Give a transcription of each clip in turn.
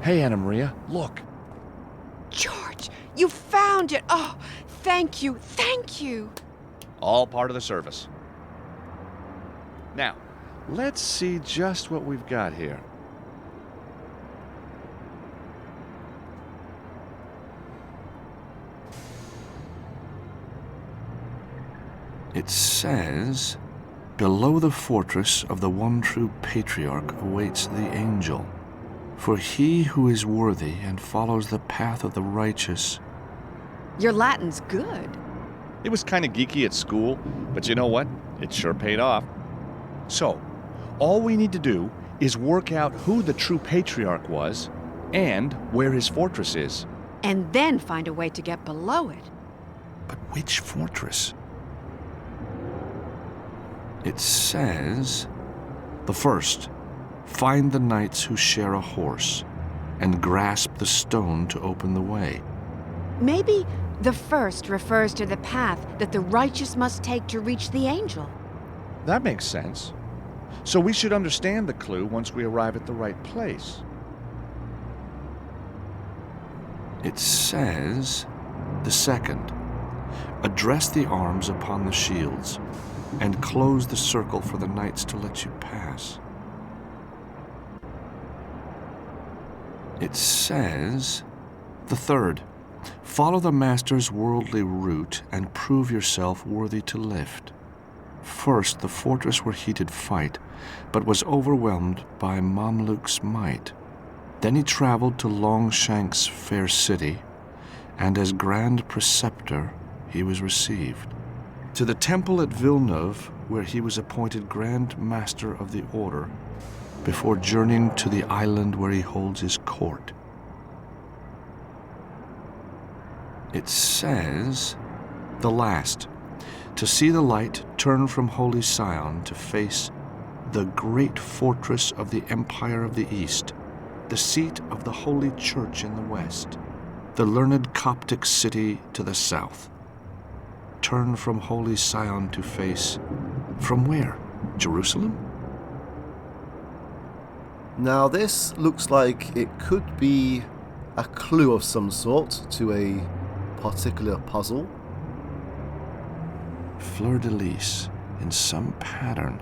Hey, Anna Maria, look. George, you found it! Oh, thank you, thank you! All part of the service. Now, let's see just what we've got here. It says, below the fortress of the one true patriarch awaits the angel. For he who is worthy and follows the path of the righteous. Your Latin's good. It was kind of geeky at school, but you know what? It sure paid off. So, all we need to do is work out who the true patriarch was and where his fortress is. And then find a way to get below it. But which fortress? It says, the first, find the knights who share a horse and grasp the stone to open the way. Maybe the first refers to the path that the righteous must take to reach the angel. That makes sense. So we should understand the clue once we arrive at the right place. It says, the second, address the arms upon the shields and close the circle for the knights to let you pass. It says, the third, follow the master's worldly route and prove yourself worthy to lift. First, the fortress where he did fight, but was overwhelmed by Mamluk's might. Then he traveled to Longshank's fair city, and as grand preceptor he was received. To the temple at Villeneuve, where he was appointed Grand Master of the Order, before journeying to the island where he holds his court. It says, the last, to see the light turn from Holy Sion to face the great fortress of the Empire of the East, the seat of the Holy Church in the west, the learned Coptic city to the south. Turn from Holy Sion to face, from where? Jerusalem? Now this looks like it could be a clue of some sort to a particular puzzle. Fleur-de-lis in some pattern.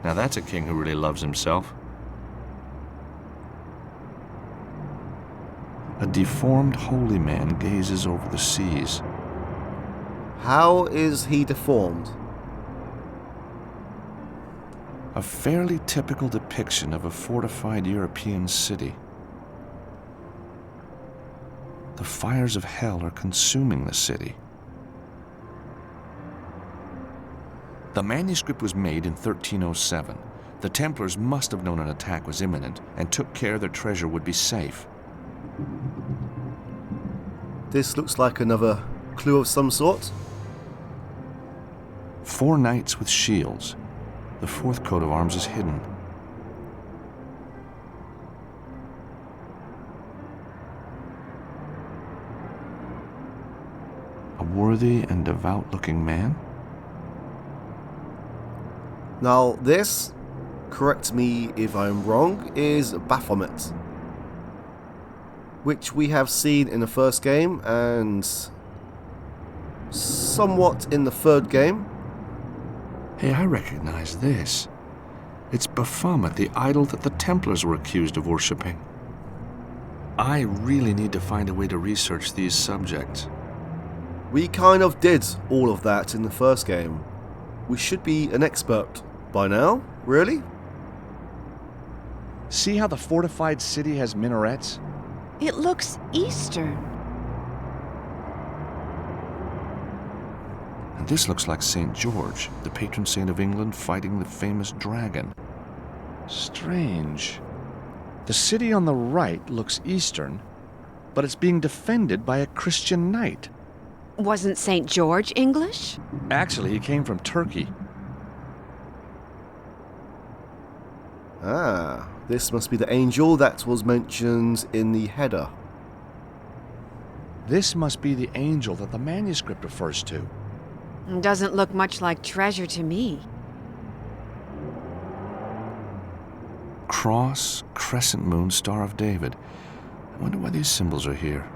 Now that's a king who really loves himself. A deformed holy man gazes over the seas. How is he deformed? A fairly typical depiction of a fortified European city. The fires of hell are consuming the city. The manuscript was made in 1307. The Templars must have known an attack was imminent and took care their treasure would be safe. This looks like another clue of some sort. 4 knights with shields. The 4th coat of arms is hidden. A worthy and devout-looking man? Now this, correct me if I'm wrong, is Baphomet, which we have seen in the first game and somewhat in the third game. Hey, I recognize this. It's Baphomet, the idol that the Templars were accused of worshipping. I really need to find a way to research these subjects. We kind of did all of that in the first game. We should be an expert by now, really? See how the fortified city has minarets? It looks Eastern. And this looks like St. George, the patron saint of England, fighting the famous dragon. Strange. The city on the right looks Eastern, but it's being defended by a Christian knight. Wasn't St. George English? Actually, he came from Turkey. Ah, this must be the angel that was mentioned in the header. This must be the angel that the manuscript refers to. Doesn't look much like treasure to me. cross, crescent moon, Star of David. I wonder why these symbols are here.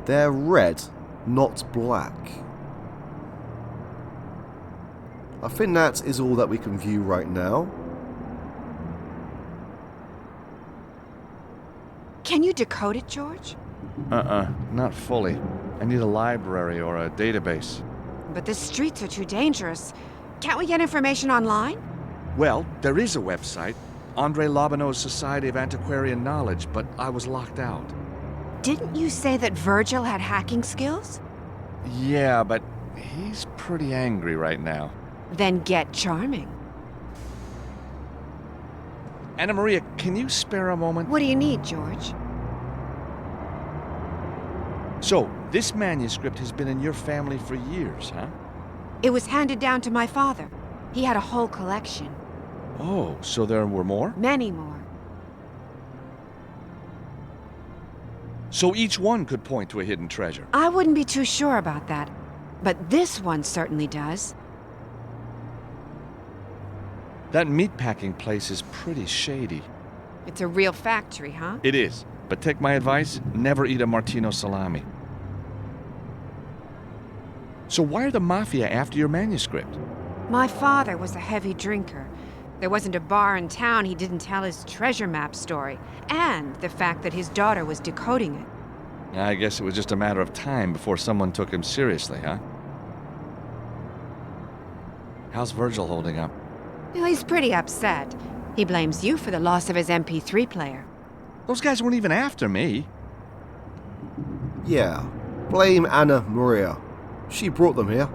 They're red, not black. I think that is all that we can view right now. Can you decode it, George? Not fully. I need a library or a database. But the streets are too dangerous. Can't we get information online? Well, there is a website, Andre Lobineau's Society of Antiquarian Knowledge, but I was locked out. Didn't you say that Virgil had hacking skills? Yeah, but he's pretty angry right now. Then get charming. Anna Maria, can you spare a moment? What do you need, George? So, this manuscript has been in your family for years, huh? It was handed down to my father. He had a whole collection. Oh, so there were more? Many more. So each one could point to a hidden treasure. I wouldn't be too sure about that. But this one certainly does. That meatpacking place is pretty shady. It's a real factory, huh? It is. But take my advice, never eat a Martino salami. So why are the Mafia after your manuscript? My father was a heavy drinker. There wasn't a bar in town he didn't tell his treasure map story, and the fact that his daughter was decoding it. I guess it was just a matter of time before someone took him seriously, huh? How's Virgil holding up? Well, he's pretty upset. He blames you for the loss of his MP3 player. Those guys weren't even after me. Yeah, blame Anna Maria. She brought them here.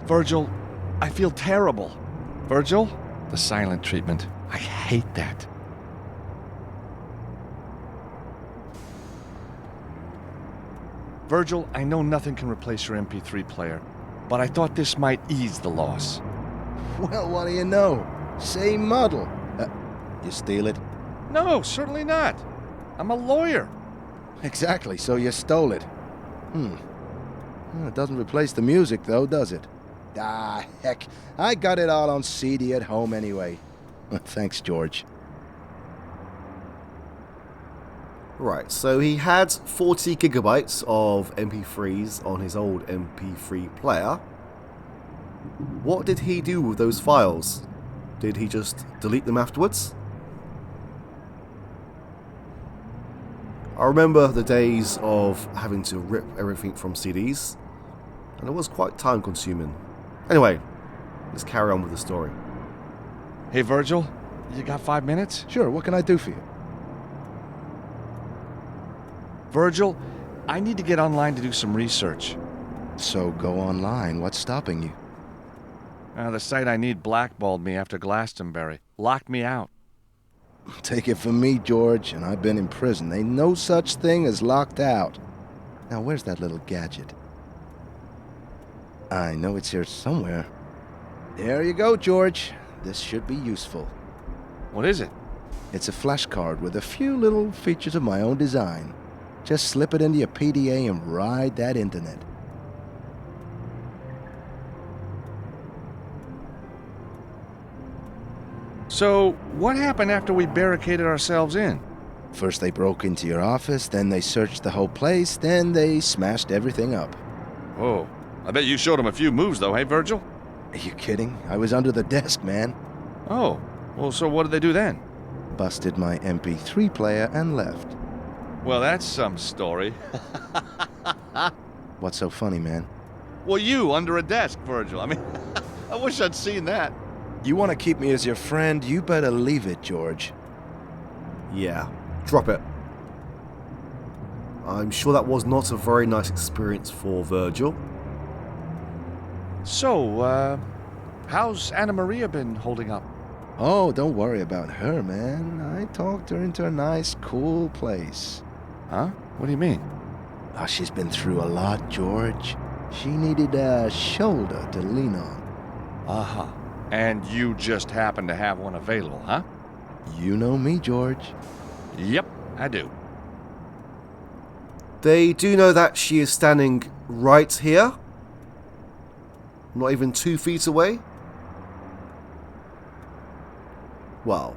Virgil, I feel terrible. Virgil? The silent treatment. I hate that. Virgil, I know nothing can replace your MP3 player, but I thought this might ease the loss. Well, what do you know? Same model. You steal it? No, certainly not. I'm a lawyer. Exactly, so you stole it. Well, it doesn't replace the music, though, does it? Ah, heck. I got it all on CD at home anyway. Thanks, George. Right, so he had 40 gigabytes of MP3s on his old MP3 player. What did he do with those files? Did he just delete them afterwards? I remember the days of having to rip everything from CDs, and it was quite time consuming. Anyway, let's carry on with the story. Hey, Virgil, you got 5 minutes? Sure, what can I do for you? Virgil, I need to get online to do some research. So go online. What's stopping you? The site I need blackballed me after Glastonbury. Locked me out. Take it from me, George, and I've been in prison. Ain't no such thing as locked out. Now, where's that little gadget? I know it's here somewhere. There you go, George. This should be useful. What is it? It's a flashcard with a few little features of my own design. Just slip it into your PDA and ride that internet. So, what happened after we barricaded ourselves in? First they broke into your office, then they searched the whole place, then they smashed everything up. Oh, I bet you showed them a few moves though, hey, Virgil? Are you kidding? I was under the desk, man. Oh, well, so what did they do then? Busted my MP3 player and left. Well, that's some story. What's so funny, man? Well, you under a desk, Virgil. I mean, I wish I'd seen that. You want to keep me as your friend? You better leave it, George. Yeah, drop it. I'm sure that was not a very nice experience for Virgil. So, how's Anna Maria been holding up? Oh, don't worry about her, man. I talked her into a nice, cool place. Huh? What do you mean? Oh, she's been through a lot, George. She needed a shoulder to lean on. Uh-huh. And you just happen to have one available, huh? You know me, George. Yep, I do. They do know that she is standing right here. Not even 2 feet away. Well,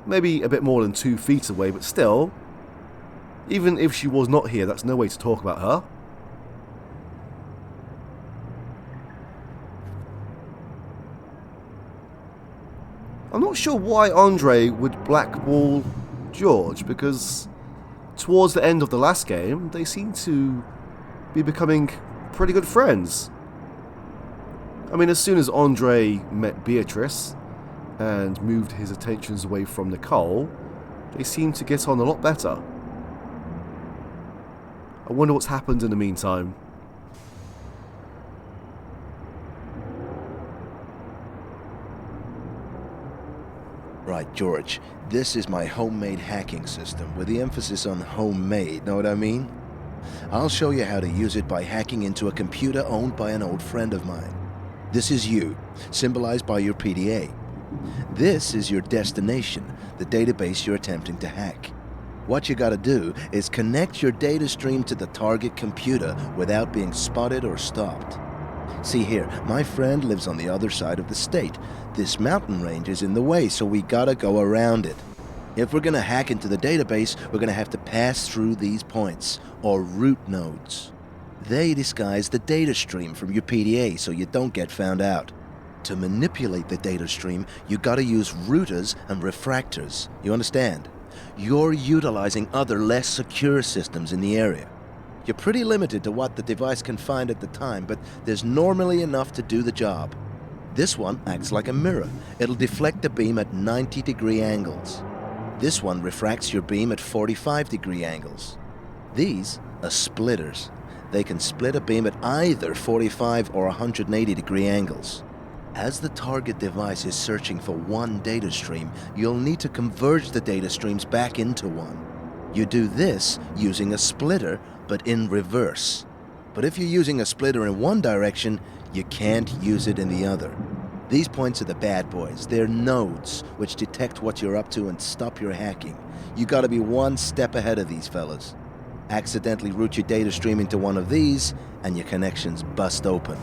maybe a bit more than 2 feet away, but still, even if she was not here, that's no way to talk about her. I'm not sure why Andre would blackball George, because towards the end of the last game, they seem to be becoming pretty good friends. I mean, as soon as Andre met Beatrice and moved his attentions away from Nicole, they seemed to get on a lot better. I wonder what's happened in the meantime. Right, George, this is my homemade hacking system with the emphasis on homemade, know what I mean? I'll show you how to use it by hacking into a computer owned by an old friend of mine. This is you, symbolized by your PDA. This is your destination, the database you're attempting to hack. What you gotta do is connect your data stream to the target computer without being spotted or stopped. See here, my friend lives on the other side of the state. This mountain range is in the way, so we gotta go around it. If we're gonna hack into the database, we're gonna have to pass through these points, or root nodes. They disguise the data stream from your PDA so you don't get found out. To manipulate the data stream, you gotta use routers and refractors. You understand? You're utilizing other less secure systems in the area. You're pretty limited to what the device can find at the time, but there's normally enough to do the job. This one acts like a mirror. It'll deflect the beam at 90-degree angles. This one refracts your beam at 45-degree angles. These are splitters. They can split a beam at either 45 or 180-degree angles. As the target device is searching for one data stream, you'll need to converge the data streams back into one. You do this using a splitter, but in reverse. But if you're using a splitter in one direction, you can't use it in the other. These points are the bad boys. They're nodes, which detect what you're up to and stop your hacking. You gotta be one step ahead of these fellas. Accidentally route your data stream into one of these, and your connections bust open.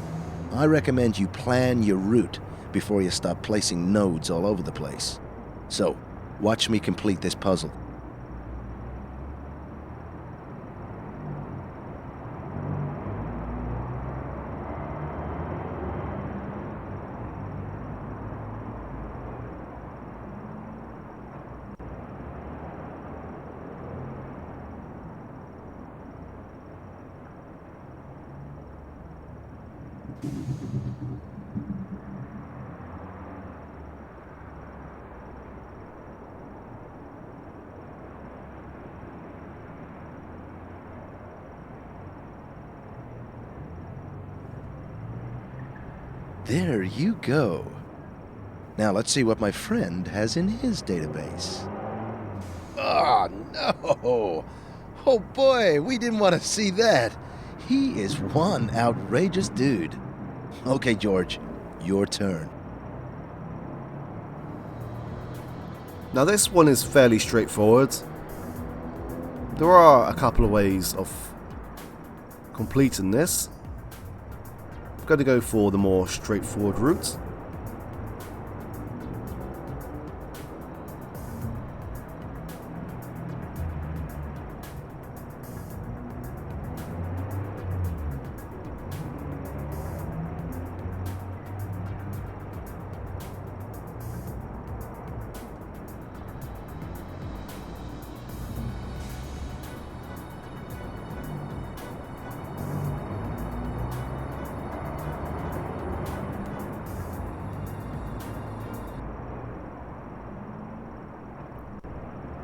I recommend you plan your route before you start placing nodes all over the place. So, watch me complete this puzzle. There you go. Now let's see what my friend has in his database. Oh, no! Oh boy, we didn't want to see that. He is one outrageous dude. Okay, George, your turn. Now this one is fairly straightforward. There are a couple of ways of completing this. I'm going to go for the more straightforward route.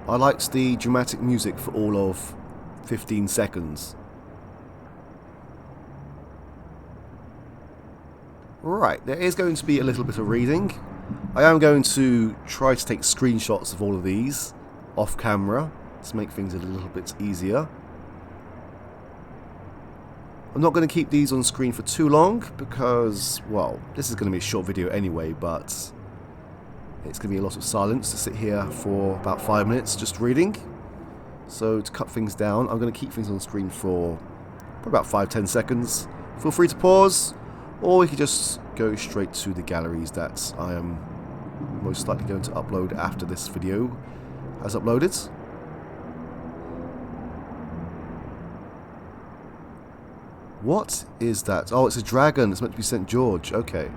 I liked the dramatic music for all of 15 seconds. Right, there is going to be a little bit of reading. I am going to try to take screenshots of all of these off camera to make things a little bit easier. I'm not going to keep these on screen for too long because, well, this is going to be a short video anyway, but it's going to be a lot of silence to sit here for about 5 minutes just reading. So to cut things down, I'm going to keep things on screen for about 5-10 seconds. Feel free to pause, or we can just go straight to the galleries that I am most likely going to upload after this video has uploaded. What is that? Oh, it's a dragon. It's meant to be St. George. Okay.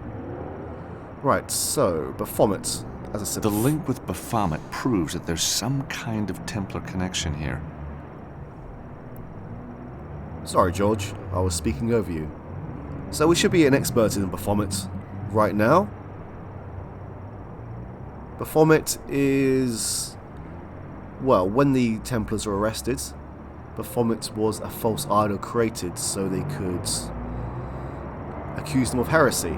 Right, so, Baphomet, as I said... The link with Baphomet proves that there's some kind of Templar connection here. Sorry, George. I was speaking over you. So we should be an expert in Baphomet right now. Baphomet is... Well, when the Templars were arrested, Baphomet was a false idol created so they could accuse them of heresy.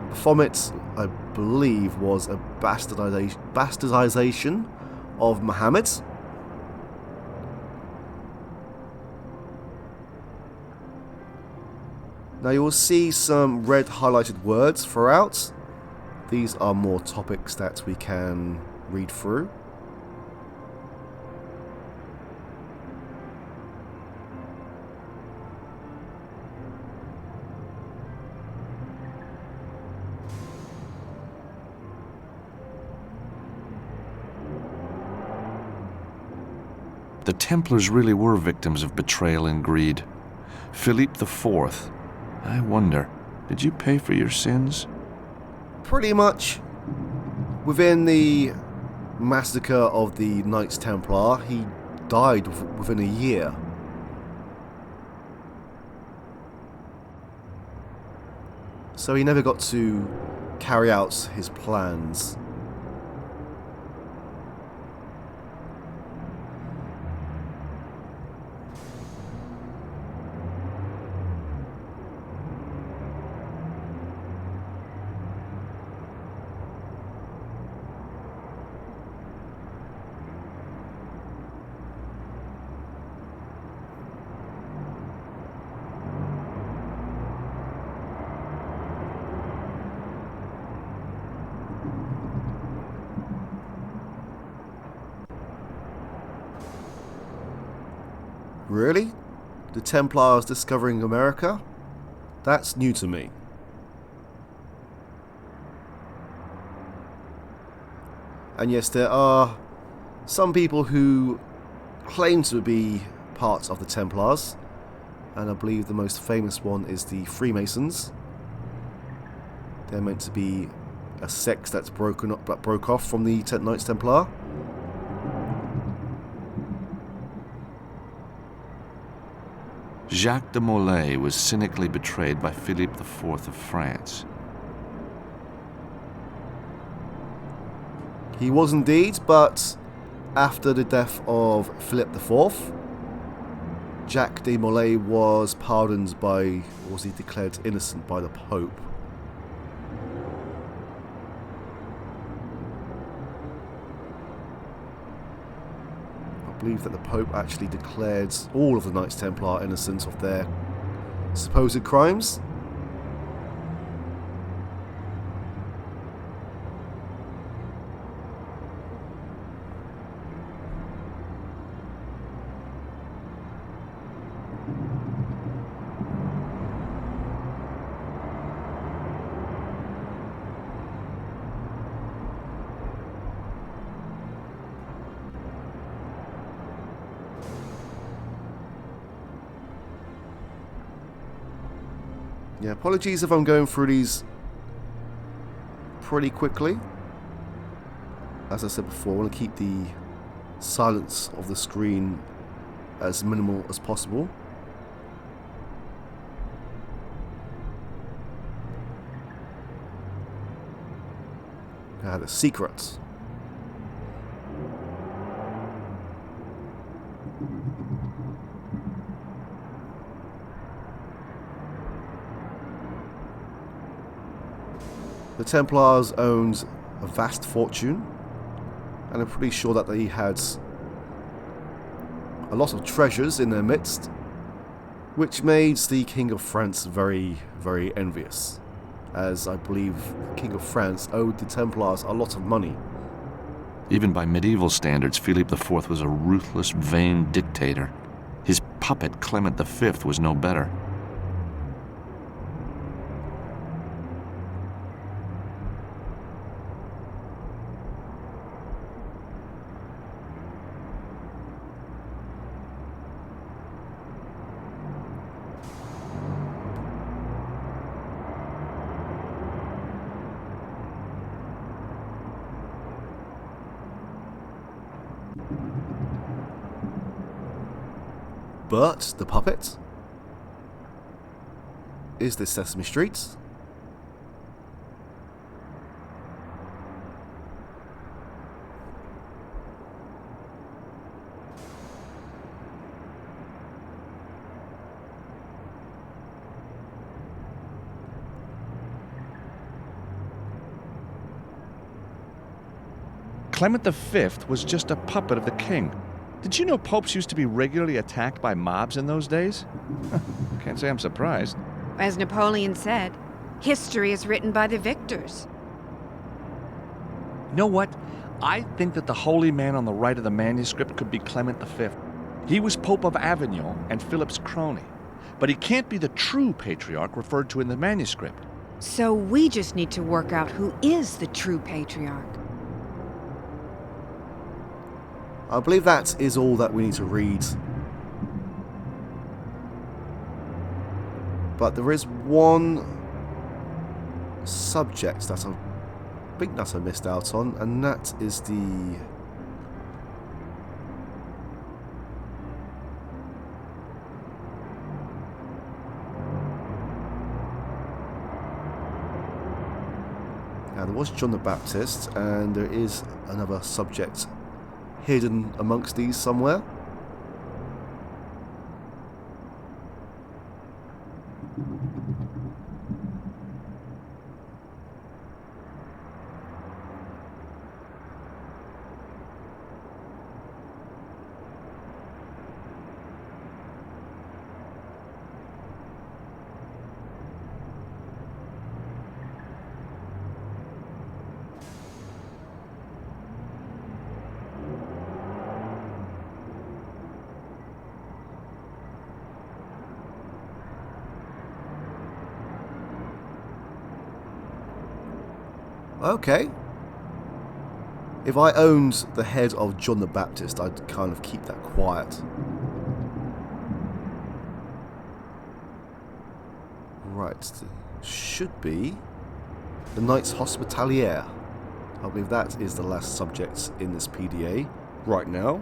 Baphomet, I believe, was a bastardization of Muhammad. Now you will see some red highlighted words throughout. These are more topics that we can read through. The Templars really were victims of betrayal and greed. Philippe IV, I wonder, did you pay for your sins? Pretty much within the massacre of the Knights Templar, he died within a year. So he never got to carry out his plans. Really? The Templars discovering America? That's new to me. And yes, there are some people who claim to be part of the Templars, and I believe the most famous one is the Freemasons. They're meant to be a sect that broke off from the Knights Templar. Jacques de Molay was cynically betrayed by Philippe IV of France. He was indeed, but after the death of Philip IV, Jacques de Molay was pardoned by, or was he declared innocent by the Pope? I believe that the Pope actually declared all of the Knights Templar innocent of their supposed crimes. Yeah, apologies if I'm going through these pretty quickly. As I said before, I want to keep the silence of the screen as minimal as possible. The secrets. The Templars owned a vast fortune, and I'm pretty sure that they had a lot of treasures in their midst, which made the King of France very, very envious, as I believe the King of France owed the Templars a lot of money. Even by medieval standards, Philip IV was a ruthless, vain dictator. His puppet, Clement V, was no better. But the puppet? Is this Sesame Street? Clement V was just a puppet of the king. Did you know popes used to be regularly attacked by mobs in those days? Can't say I'm surprised. As Napoleon said, history is written by the victors. You know what? I think that the holy man on the right of the manuscript could be Clement V. He was Pope of Avignon and Philip's crony. But he can't be the true patriarch referred to in the manuscript. So we just need to work out who is the true patriarch. I believe that is all that we need to read. But there is one subject that I think that I missed out on, and that is the... Now, there was John the Baptist, and there is another subject hidden amongst these somewhere. Okay. If I owned the head of John the Baptist, I'd kind of keep that quiet. Right. Should be the Knights Hospitalier. I believe that is the last subject in this PDA right now.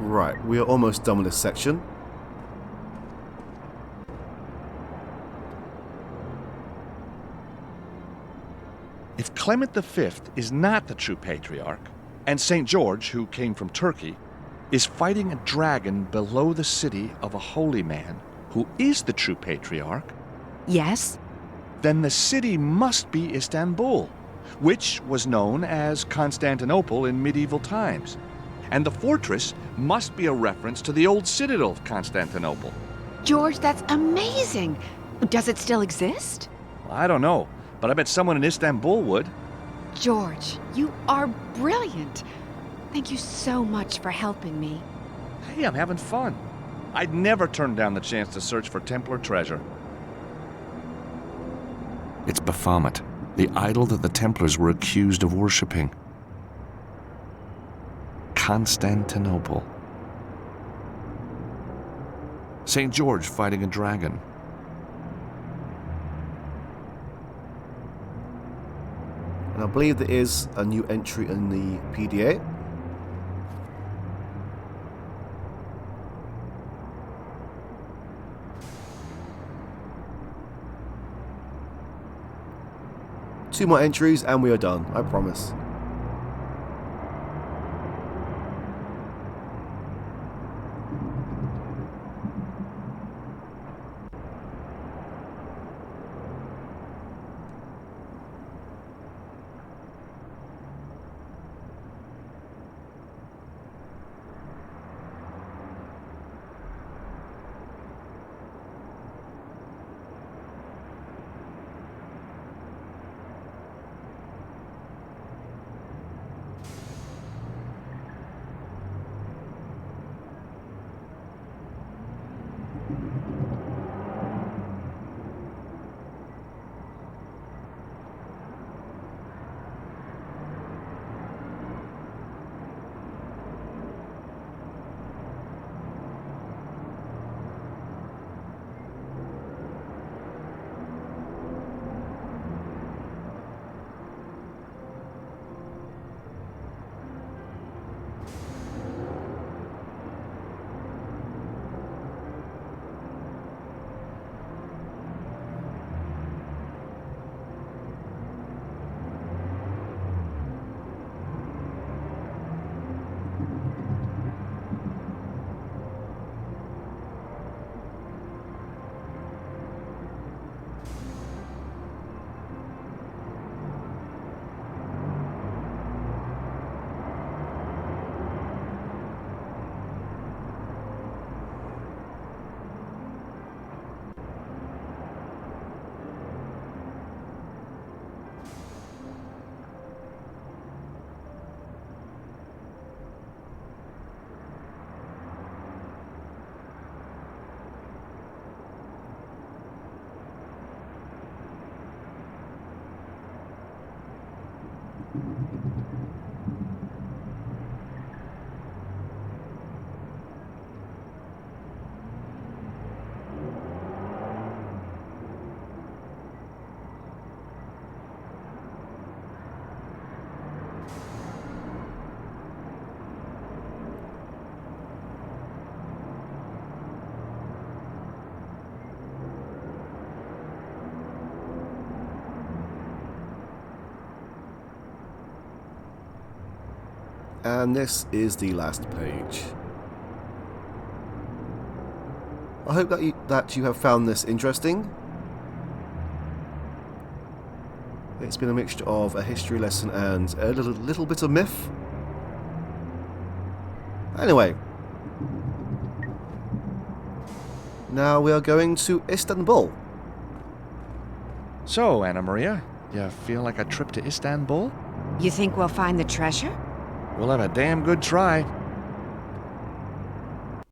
Right, we are almost done with this section. If Clement V is not the true patriarch, and St. George, who came from Turkey, is fighting a dragon below the city of a holy man who is the true patriarch, Yes? then the city must be Istanbul, which was known as Constantinople in medieval times. And the fortress must be a reference to the old citadel of Constantinople. George, that's amazing! Does it still exist? I don't know, but I bet someone in Istanbul would. George, you are brilliant. Thank you so much for helping me. Hey, I'm having fun. I'd never turn down the chance to search for Templar treasure. It's Baphomet, the idol that the Templars were accused of worshipping. Constantinople. St. George fighting a dragon. And I believe there is a new entry in the PDA. Two more entries and we are done, I promise. And this is the last page. I hope that you have found this interesting. It's been a mixture of a history lesson and a little bit of myth. Anyway, now we are going to Istanbul. So, Anna Maria, you feel like a trip to Istanbul? You think we'll find the treasure? We'll have a damn good try.